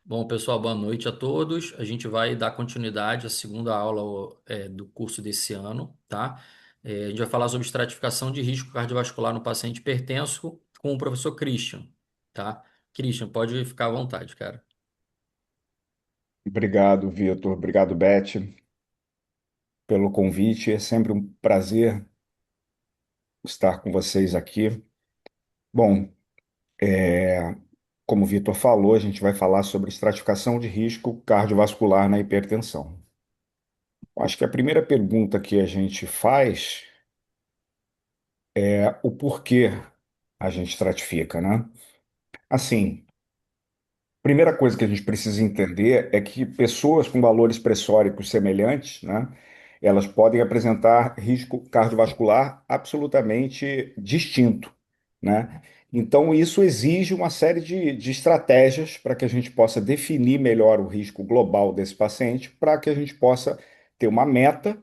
Bom, pessoal, boa noite a todos. A gente vai dar continuidade à segunda aula do curso desse ano, tá? A gente vai falar sobre estratificação de risco cardiovascular no paciente hipertenso com o professor Christian, tá? Christian, pode ficar à vontade, cara. Obrigado, Vitor. Obrigado, Beth, pelo convite. É sempre um prazer estar com vocês aqui. Bom, é, como o Vitor falou, a gente vai falar sobre estratificação de risco cardiovascular na hipertensão. Acho que a primeira pergunta que a gente faz é o porquê a gente estratifica, né? Assim, primeira coisa que a gente precisa entender é que pessoas com valores pressóricos semelhantes, né, elas podem apresentar risco cardiovascular absolutamente distinto, né? Então, isso exige uma série de estratégias para que a gente possa definir melhor o risco global desse paciente, para que a gente possa ter uma meta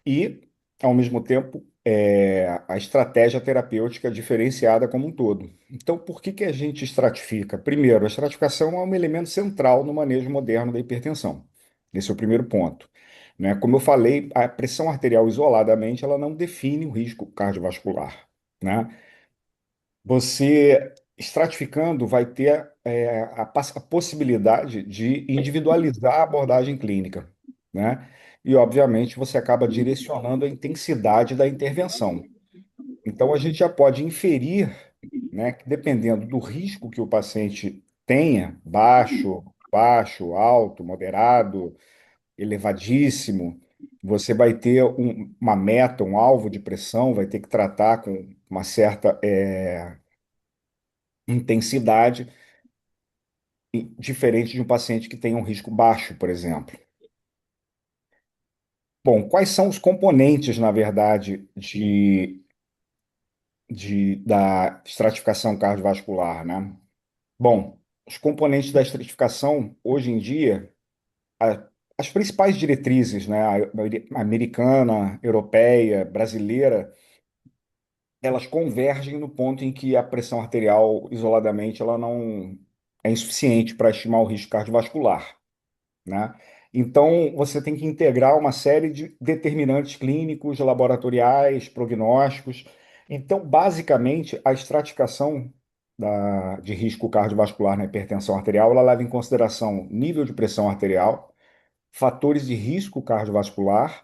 e, ao mesmo tempo, a estratégia terapêutica diferenciada como um todo. Então, por que que a gente estratifica? Primeiro, a estratificação é um elemento central no manejo moderno da hipertensão. Esse é o primeiro ponto, né? Como eu falei, a pressão arterial isoladamente ela não define o risco cardiovascular, né? Você estratificando vai ter a possibilidade de individualizar a abordagem clínica, né? E, obviamente, você acaba direcionando a intensidade da intervenção. Então, a gente já pode inferir, né, que dependendo do risco que o paciente tenha, baixo, alto, moderado, elevadíssimo, você vai ter uma meta, um alvo de pressão, vai ter que tratar com uma certa intensidade diferente de um paciente que tem um risco baixo, por exemplo. Bom, quais são os componentes, na verdade, da estratificação cardiovascular, né? Bom, os componentes da estratificação, hoje em dia, a- as principais diretrizes, né, a americana, europeia, brasileira, elas convergem no ponto em que a pressão arterial, isoladamente, ela não é insuficiente para estimar o risco cardiovascular, né? Então, você tem que integrar uma série de determinantes clínicos, laboratoriais, prognósticos. Então, basicamente, a estratificação de risco cardiovascular na hipertensão arterial, ela leva em consideração nível de pressão arterial, fatores de risco cardiovascular,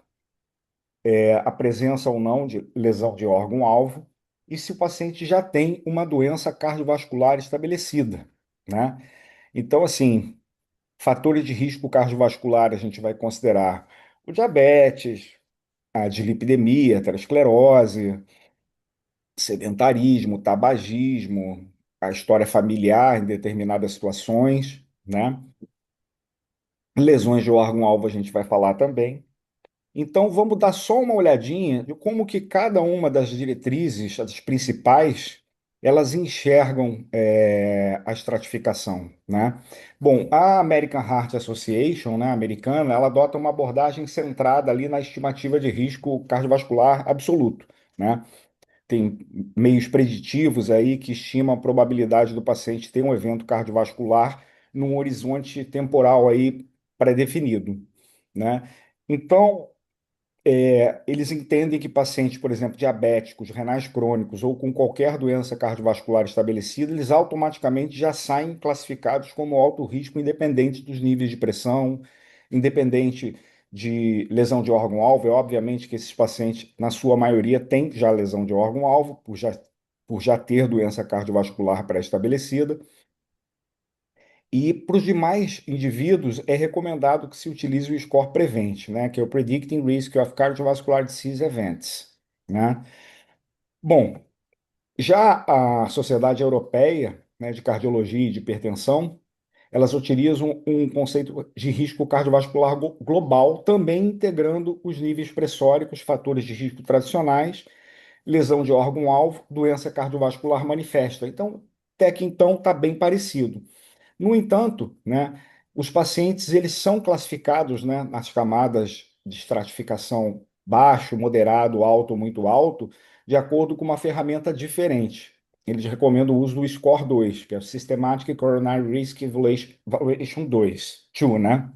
a presença ou não de lesão de órgão-alvo, e se o paciente já tem uma doença cardiovascular estabelecida, né? Então, assim, fatores de risco cardiovascular, a gente vai considerar o diabetes, a dislipidemia, aterosclerose, sedentarismo, tabagismo, a história familiar em determinadas situações, né? Lesões de órgão-alvo a gente vai falar também. Então, vamos dar só uma olhadinha de como que cada uma das diretrizes, as principais, elas enxergam a estratificação, né? Bom, a American Heart Association, né, americana, ela adota uma abordagem centrada ali na estimativa de risco cardiovascular absoluto, né? Tem meios preditivos aí que estimam a probabilidade do paciente ter um evento cardiovascular num horizonte temporal aí pré-definido, né? Então, eles entendem que pacientes, por exemplo, diabéticos, renais crônicos ou com qualquer doença cardiovascular estabelecida, eles automaticamente já saem classificados como alto risco, independente dos níveis de pressão, independente de lesão de órgão-alvo. É obviamente que esses pacientes, na sua maioria, têm já lesão de órgão-alvo, por já ter doença cardiovascular pré-estabelecida. E para os demais indivíduos, é recomendado que se utilize o score Prevent, né, que é o Predicting Risk of Cardiovascular Disease Events, né? Bom, já a Sociedade Europeia, né, de Cardiologia e de Hipertensão, elas utilizam um conceito de risco cardiovascular global, também integrando os níveis pressóricos, fatores de risco tradicionais, lesão de órgão-alvo, doença cardiovascular manifesta. Então, até que então está bem parecido. No entanto, né, os pacientes eles são classificados, né, nas camadas de estratificação baixo, moderado, alto ou muito alto, de acordo com uma ferramenta diferente. eles recomendam o uso do Score 2, que é o Systematic Coronary Risk Evaluation 2, né?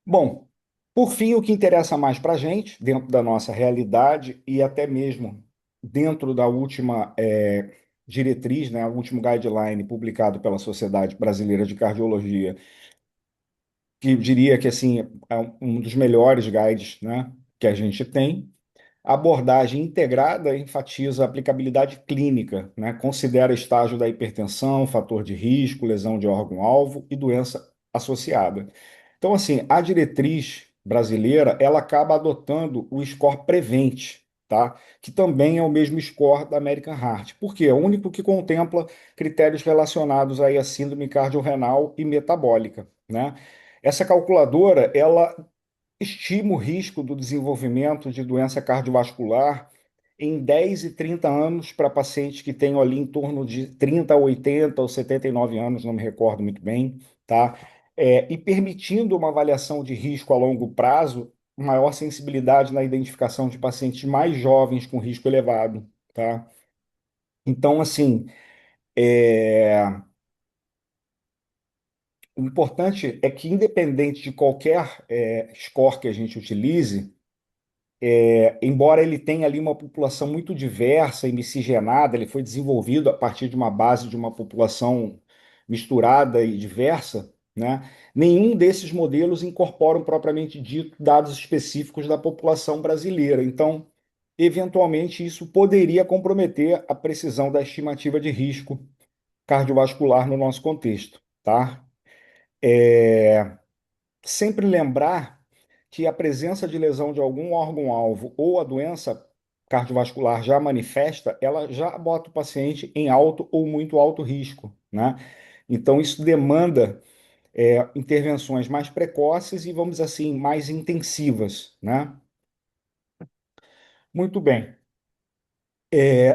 Bom, por fim, o que interessa mais para a gente, dentro da nossa realidade e até mesmo dentro da última diretriz, né, o último guideline publicado pela Sociedade Brasileira de Cardiologia, que eu diria que assim, é um dos melhores guides, né, que a gente tem. A abordagem integrada enfatiza a aplicabilidade clínica, né? Considera estágio da hipertensão, fator de risco, lesão de órgão-alvo e doença associada. Então, assim, a diretriz brasileira, ela acaba adotando o score Prevent, tá? Que também é o mesmo score da American Heart. Por quê? É o único que contempla critérios relacionados aí à síndrome cardiorrenal e metabólica, né? Essa calculadora, ela estima o risco do desenvolvimento de doença cardiovascular em 10 e 30 anos para pacientes que tenham ali em torno de 30 a 80 ou 79 anos, não me recordo muito bem, tá? E permitindo uma avaliação de risco a longo prazo, maior sensibilidade na identificação de pacientes mais jovens com risco elevado, tá? Então, assim, o importante é que, independente de qualquer score que a gente utilize, embora ele tenha ali uma população muito diversa e miscigenada, ele foi desenvolvido a partir de uma base de uma população misturada e diversa, né? Nenhum desses modelos incorporam propriamente dito dados específicos da população brasileira. Então, eventualmente, isso poderia comprometer a precisão da estimativa de risco cardiovascular no nosso contexto, tá? Sempre lembrar que a presença de lesão de algum órgão-alvo ou a doença cardiovascular já manifesta, ela já bota o paciente em alto ou muito alto risco, né? Então, isso demanda intervenções mais precoces e, vamos dizer assim, mais intensivas, né? Muito bem.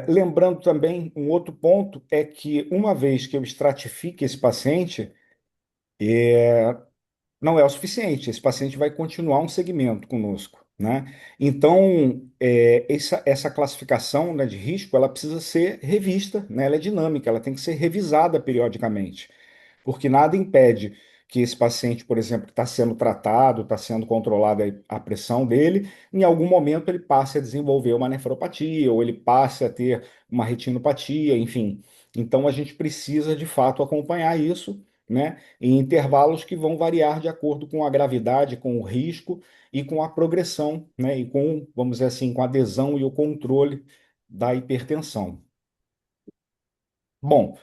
Lembrando também, um outro ponto é que, uma vez que eu estratifique esse paciente, não é o suficiente. Esse paciente vai continuar um segmento conosco, né? Então, essa classificação, né, de risco, ela precisa ser revista, né? Ela é dinâmica, ela tem que ser revisada periodicamente, porque nada impede que esse paciente, por exemplo, que está sendo tratado, está sendo controlada a pressão dele, em algum momento ele passe a desenvolver uma nefropatia, ou ele passe a ter uma retinopatia, enfim. Então a gente precisa, de fato, acompanhar isso, né, em intervalos que vão variar de acordo com a gravidade, com o risco e com a progressão, né, e com, vamos dizer assim, com a adesão e o controle da hipertensão. Bom,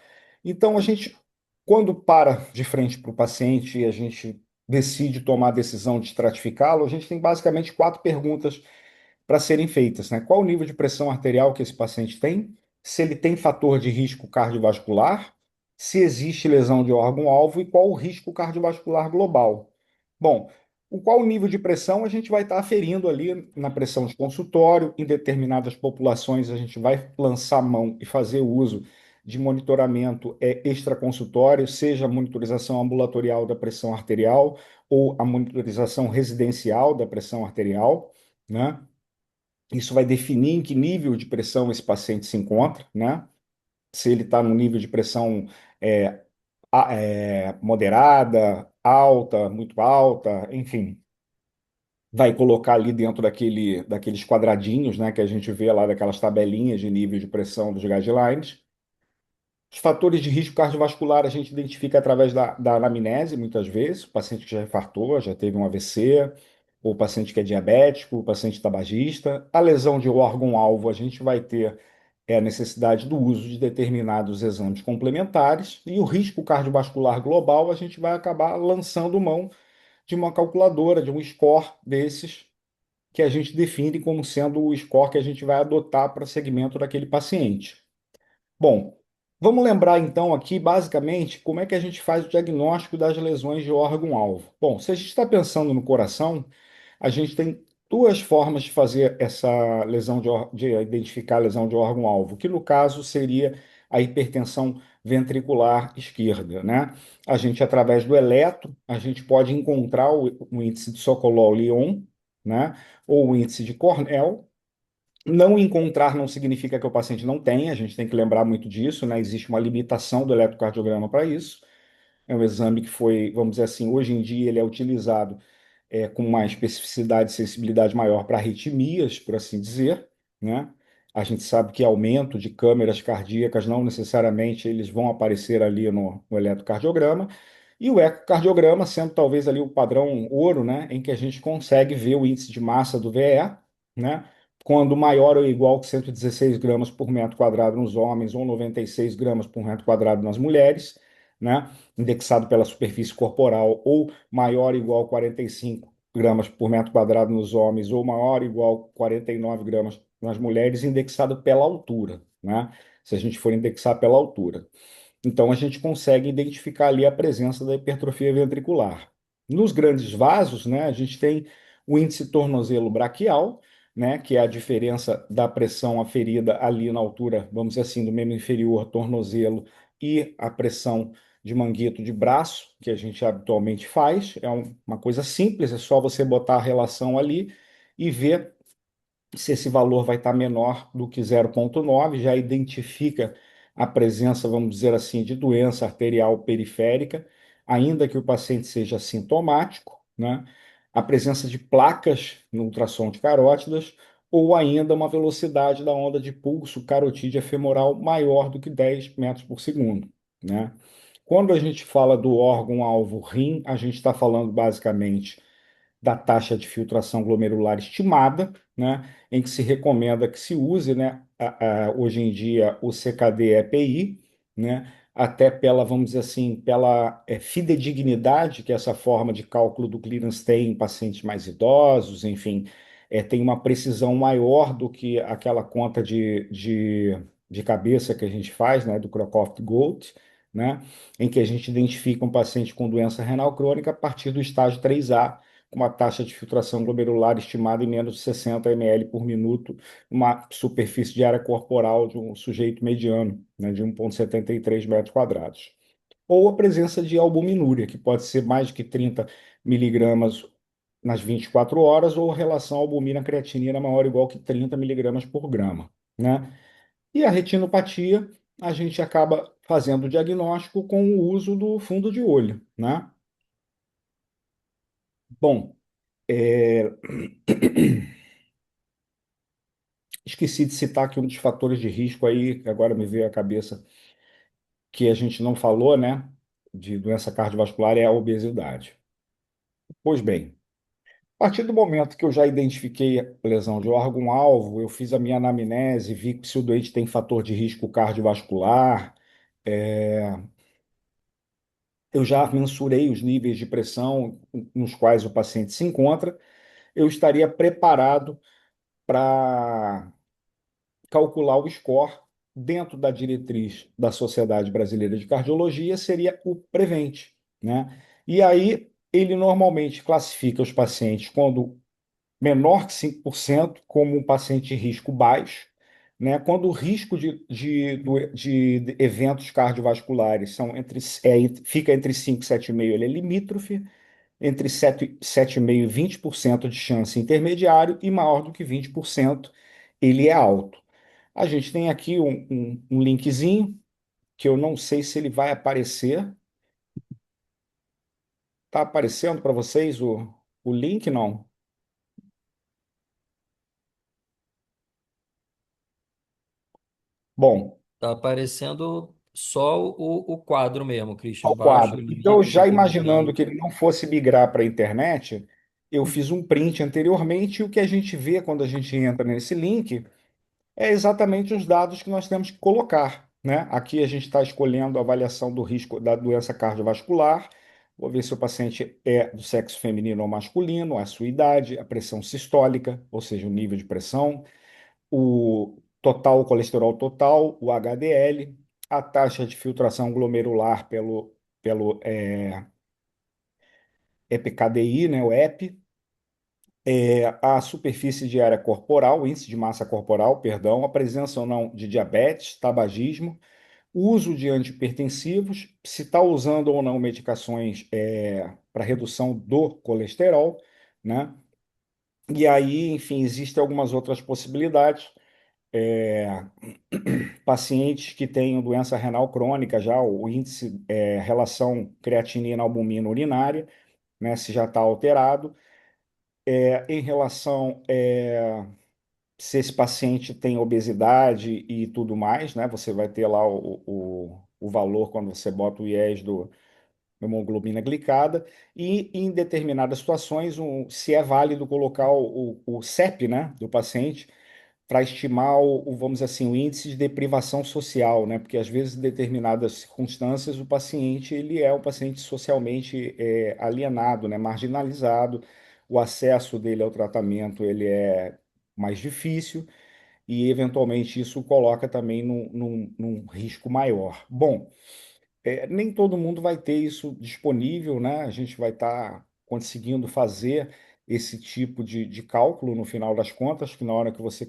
então a gente, quando para de frente para o paciente e a gente decide tomar a decisão de estratificá-lo, a gente tem basicamente quatro perguntas para serem feitas, né? Qual o nível de pressão arterial que esse paciente tem? Se ele tem fator de risco cardiovascular? Se existe lesão de órgão-alvo e qual o risco cardiovascular global? Bom, qual o nível de pressão a gente vai estar aferindo ali na pressão de consultório. Em determinadas populações, a gente vai lançar mão e fazer uso de monitoramento extraconsultório, seja a monitorização ambulatorial da pressão arterial ou a monitorização residencial da pressão arterial, né? Isso vai definir em que nível de pressão esse paciente se encontra, né? Se ele está no nível de pressão é, moderada, alta, muito alta, enfim. Vai colocar ali dentro daqueles quadradinhos, né, que a gente vê lá, daquelas tabelinhas de nível de pressão dos guidelines. Os fatores de risco cardiovascular a gente identifica através da anamnese, muitas vezes, o paciente que já infartou, já teve um AVC, ou o paciente que é diabético, o paciente tabagista. A lesão de órgão-alvo, a gente vai ter a necessidade do uso de determinados exames complementares, e o risco cardiovascular global, a gente vai acabar lançando mão de uma calculadora, de um score desses, que a gente define como sendo o score que a gente vai adotar para segmento daquele paciente. Bom, vamos lembrar então aqui, basicamente, como é que a gente faz o diagnóstico das lesões de órgão-alvo. Bom, se a gente está pensando no coração, a gente tem duas formas de fazer essa lesão de identificar a lesão de órgão-alvo, que no caso seria a hipertensão ventricular esquerda, né? A gente, através do eletro, a gente pode encontrar o índice de Sokolov-Lyon, né? Ou o índice de Cornell, Não encontrar não significa que o paciente não tenha, a gente tem que lembrar muito disso, né? Existe uma limitação do eletrocardiograma para isso. É um exame que foi, vamos dizer assim, hoje em dia ele é utilizado com uma especificidade e sensibilidade maior para arritmias, por assim dizer, né? A gente sabe que aumento de câmeras cardíacas não necessariamente eles vão aparecer ali no eletrocardiograma, e o ecocardiograma sendo talvez ali o padrão ouro, né, em que a gente consegue ver o índice de massa do VE, né, quando maior ou igual que 116 gramas por metro quadrado nos homens ou 96 gramas por metro quadrado nas mulheres, né, indexado pela superfície corporal, ou maior ou igual a 45 gramas por metro quadrado nos homens, ou maior ou igual a 49 gramas nas mulheres, indexado pela altura, né? Se a gente for indexar pela altura. Então, a gente consegue identificar ali a presença da hipertrofia ventricular. Nos grandes vasos, né, a gente tem o índice tornozelo braquial, né, que é a diferença da pressão aferida ali na altura, vamos dizer assim, do membro inferior, tornozelo, e a pressão de manguito de braço, que a gente habitualmente faz. É uma coisa simples, é só você botar a relação ali e ver se esse valor vai estar menor do que 0,9, já identifica a presença, vamos dizer assim, de doença arterial periférica, ainda que o paciente seja sintomático, né? A presença de placas no ultrassom de carótidas, ou ainda uma velocidade da onda de pulso carotídea femoral maior do que 10 metros por segundo, né? Quando a gente fala do órgão-alvo rim, a gente está falando basicamente da taxa de filtração glomerular estimada, né, em que se recomenda que se use, né, hoje em dia o CKD-EPI, né, até pela, vamos dizer assim, pela fidedignidade que essa forma de cálculo do clearance tem em pacientes mais idosos, enfim, tem uma precisão maior do que aquela conta de cabeça que a gente faz, né, do Crocroft-Gold, né, em que a gente identifica um paciente com doença renal crônica a partir do estágio 3A, com uma taxa de filtração glomerular estimada em menos de 60 ml por minuto, uma superfície de área corporal de um sujeito mediano, né, de 1,73 metros quadrados. Ou a presença de albuminúria, que pode ser mais de que 30 miligramas nas 24 horas, ou relação albumina-creatinina maior ou igual que 30 miligramas por grama, né? E a retinopatia, a gente acaba fazendo o diagnóstico com o uso do fundo de olho, né? Bom, é, esqueci de citar que um dos fatores de risco aí, que agora me veio à cabeça, que a gente não falou, né, de doença cardiovascular é a obesidade. Pois bem, a partir do momento que eu já identifiquei a lesão de órgão-alvo, eu fiz a minha anamnese, vi se o doente tem fator de risco cardiovascular, é, eu já mensurei os níveis de pressão nos quais o paciente se encontra, eu estaria preparado para calcular o score dentro da diretriz da Sociedade Brasileira de Cardiologia seria o Prevent, né? E aí ele normalmente classifica os pacientes quando menor que 5% como um paciente de risco baixo, né? Quando o risco de eventos cardiovasculares fica entre 5 e 7,5, ele é limítrofe, entre 7,5 e 20% de chance intermediário e maior do que 20%, ele é alto. A gente tem aqui um linkzinho que eu não sei se ele vai aparecer. Está aparecendo para vocês o link? Não. Bom, Tá aparecendo só o quadro mesmo, Christian, ao embaixo, quadro. Então, limite, já imaginando intermitente. que ele não fosse migrar para a internet, eu fiz um print anteriormente e o que a gente vê quando a gente entra nesse link é exatamente os dados que nós temos que colocar, né? Aqui a gente está escolhendo a avaliação do risco da doença cardiovascular. Vou ver se o paciente é do sexo feminino ou masculino, a sua idade, a pressão sistólica, ou seja, o nível de pressão, o total, o colesterol total, o HDL, a taxa de filtração glomerular pelo EPKDI, né, o EP, a superfície de área corporal, o índice de massa corporal, perdão, a presença ou não de diabetes, tabagismo, uso de antihipertensivos, se está usando ou não medicações para redução do colesterol, né? E aí, enfim, existem algumas outras possibilidades. É, pacientes que tenham doença renal crônica, já o índice, relação creatinina-albumina urinária, né, se já está alterado. Em relação se esse paciente tem obesidade e tudo mais, né, você vai ter lá o valor quando você bota o IES do hemoglobina glicada, e em determinadas situações, se é válido colocar o CEP, né, do paciente, para estimar vamos dizer assim, o índice de deprivação social, né? Porque às vezes, em determinadas circunstâncias, o paciente ele é um paciente socialmente alienado, né? Marginalizado, o acesso dele ao tratamento ele é mais difícil e, eventualmente, isso coloca também num risco maior. Bom, nem todo mundo vai ter isso disponível, né? A gente vai estar conseguindo fazer esse tipo de cálculo no final das contas, que na hora que você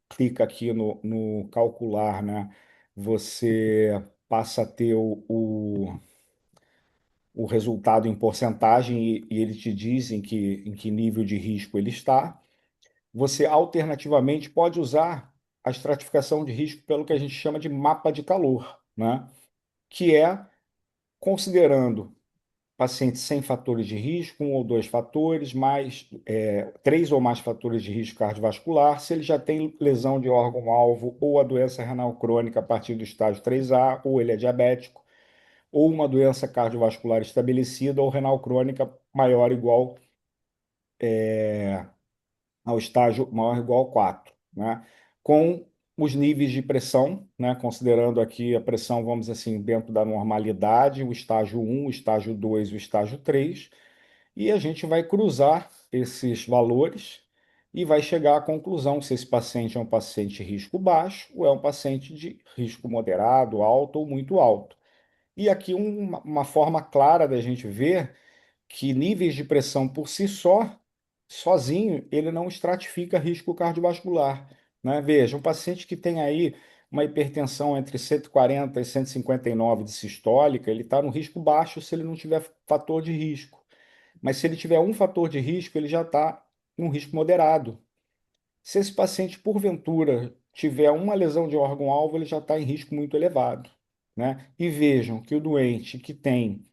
clica aqui no calcular, né? Você passa a ter o resultado em porcentagem e ele te diz em que nível de risco ele está. Você, alternativamente, pode usar a estratificação de risco pelo que a gente chama de mapa de calor, né? Que é considerando pacientes sem fatores de risco, um ou dois fatores, mais três ou mais fatores de risco cardiovascular, se ele já tem lesão de órgão-alvo ou a doença renal crônica a partir do estágio 3A, ou ele é diabético, ou uma doença cardiovascular estabelecida ou renal crônica maior ou igual ao estágio maior ou igual ao 4, né? Com os níveis de pressão, né? Considerando aqui a pressão, vamos dizer assim, dentro da normalidade, o estágio 1, o estágio 2, o estágio 3. E a gente vai cruzar esses valores e vai chegar à conclusão se esse paciente é um paciente de risco baixo ou é um paciente de risco moderado, alto ou muito alto. E aqui uma forma clara da gente ver que níveis de pressão por si só, sozinho, ele não estratifica risco cardiovascular, né? Veja, um paciente que tem aí uma hipertensão entre 140 e 159 de sistólica, ele está no risco baixo se ele não tiver fator de risco. Mas se ele tiver um fator de risco, ele já está num risco moderado. Se esse paciente, porventura, tiver uma lesão de órgão-alvo, ele já está em risco muito elevado, né? E vejam que o doente que tem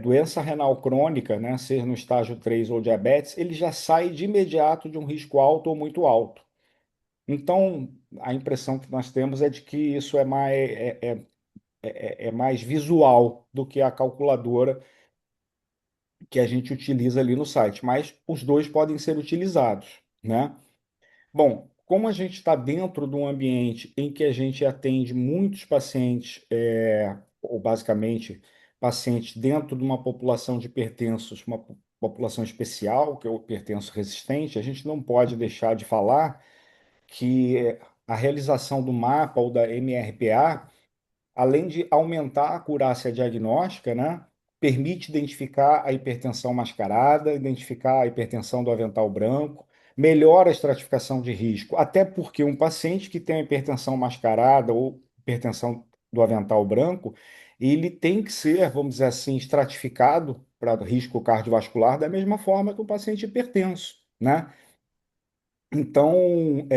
doença renal crônica, né, ser no estágio 3 ou diabetes, ele já sai de imediato de um risco alto ou muito alto. Então, a impressão que nós temos é de que isso é mais visual do que a calculadora que a gente utiliza ali no site, mas os dois podem ser utilizados, né? Bom, como a gente está dentro de um ambiente em que a gente atende muitos pacientes, ou basicamente pacientes dentro de uma população de hipertensos, uma população especial, que é o hipertenso resistente, a gente não pode deixar de falar que a realização do mapa ou da MRPA, além de aumentar a acurácia diagnóstica, né, permite identificar a hipertensão mascarada, identificar a hipertensão do avental branco, melhora a estratificação de risco, até porque um paciente que tem a hipertensão mascarada ou hipertensão do avental branco, ele tem que ser, vamos dizer assim, estratificado para risco cardiovascular da mesma forma que o paciente hipertenso, né? Então,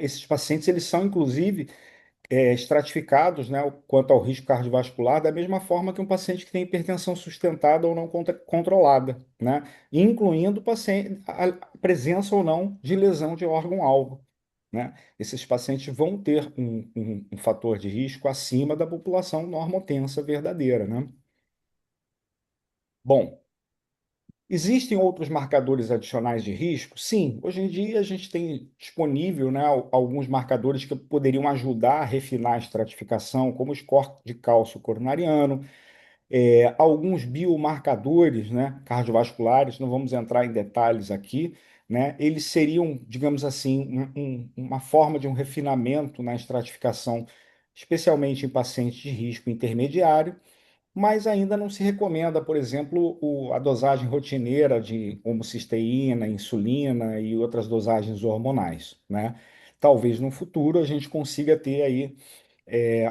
esses pacientes, eles são, inclusive, estratificados, né, quanto ao risco cardiovascular, da mesma forma que um paciente que tem hipertensão sustentada ou não controlada, né, incluindo a presença ou não de lesão de órgão-alvo, né. Esses pacientes vão ter um fator de risco acima da população normotensa verdadeira, né. Bom, existem outros marcadores adicionais de risco? Sim, hoje em dia a gente tem disponível, né, alguns marcadores que poderiam ajudar a refinar a estratificação, como o score de cálcio coronariano, alguns biomarcadores, né, cardiovasculares, não vamos entrar em detalhes aqui, né, eles seriam, digamos assim, uma forma de um refinamento na estratificação, especialmente em pacientes de risco intermediário, mas ainda não se recomenda, por exemplo, a dosagem rotineira de homocisteína, insulina e outras dosagens hormonais, né? Talvez no futuro a gente consiga ter aí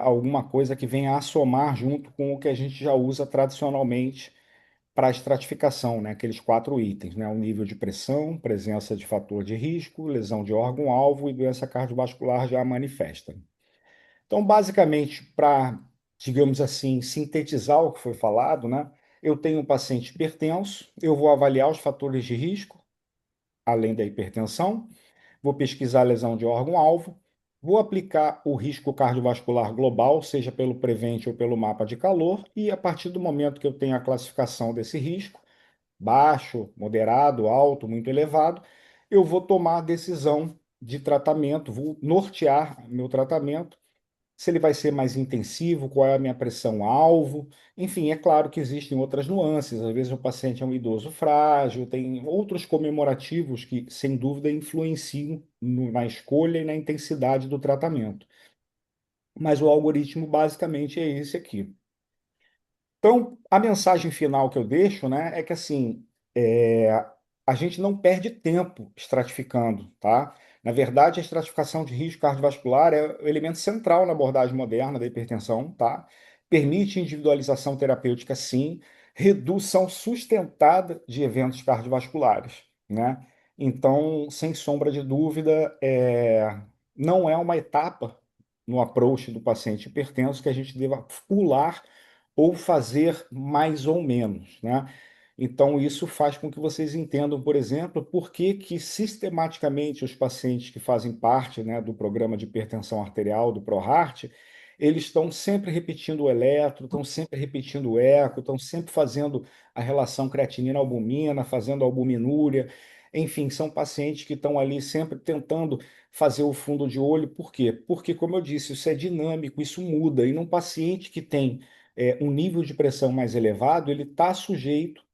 alguma coisa que venha a somar junto com o que a gente já usa tradicionalmente para a estratificação, né? Aqueles quatro itens, né? O nível de pressão, presença de fator de risco, lesão de órgão-alvo e doença cardiovascular já manifesta. Então, basicamente, para, digamos assim, sintetizar o que foi falado, né? Eu tenho um paciente hipertenso, eu vou avaliar os fatores de risco, além da hipertensão, vou pesquisar a lesão de órgão-alvo, vou aplicar o risco cardiovascular global, seja pelo Prevent ou pelo mapa de calor, e a partir do momento que eu tenho a classificação desse risco, baixo, moderado, alto, muito elevado, eu vou tomar a decisão de tratamento, vou nortear meu tratamento, se ele vai ser mais intensivo, qual é a minha pressão-alvo. Enfim, é claro que existem outras nuances. Às vezes o paciente é um idoso frágil, tem outros comemorativos que, sem dúvida, influenciam na escolha e na intensidade do tratamento. Mas o algoritmo basicamente é esse aqui. Então, a mensagem final que eu deixo, né, é que assim, é, a gente não perde tempo estratificando, tá? Na verdade, a estratificação de risco cardiovascular é o elemento central na abordagem moderna da hipertensão, tá? Permite individualização terapêutica, sim, redução sustentada de eventos cardiovasculares, né? Então, sem sombra de dúvida, não é uma etapa no approach do paciente hipertenso que a gente deva pular ou fazer mais ou menos, né? Então, isso faz com que vocês entendam, por exemplo, por que que sistematicamente os pacientes que fazem parte, né, do programa de hipertensão arterial, do ProHeart, eles estão sempre repetindo o eletro, estão sempre repetindo o eco, estão sempre fazendo a relação creatinina-albumina, fazendo albuminúria. Enfim, são pacientes que estão ali sempre tentando fazer o fundo de olho. Por quê? Porque, como eu disse, isso é dinâmico, isso muda. E num paciente que tem um nível de pressão mais elevado, ele está sujeito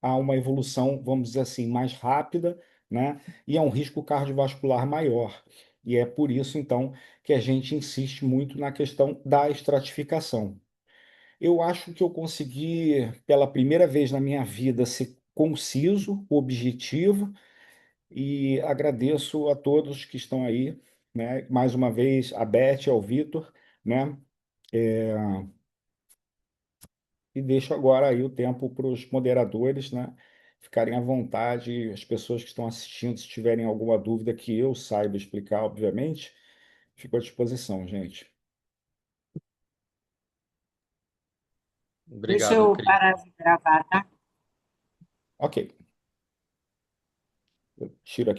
a uma evolução, vamos dizer assim, mais rápida, né? E a um risco cardiovascular maior. E é por isso, então, que a gente insiste muito na questão da estratificação. Eu acho que eu consegui, pela primeira vez na minha vida, ser conciso, objetivo, e agradeço a todos que estão aí, né? Mais uma vez, a Beth, ao Vitor, né? E deixo agora aí o tempo para os moderadores, né, ficarem à vontade, as pessoas que estão assistindo, se tiverem alguma dúvida que eu saiba explicar, obviamente, fico à disposição, gente. Deixa Obrigado, eu Cris. parar de gravar, tá? Ok, eu tiro aqui.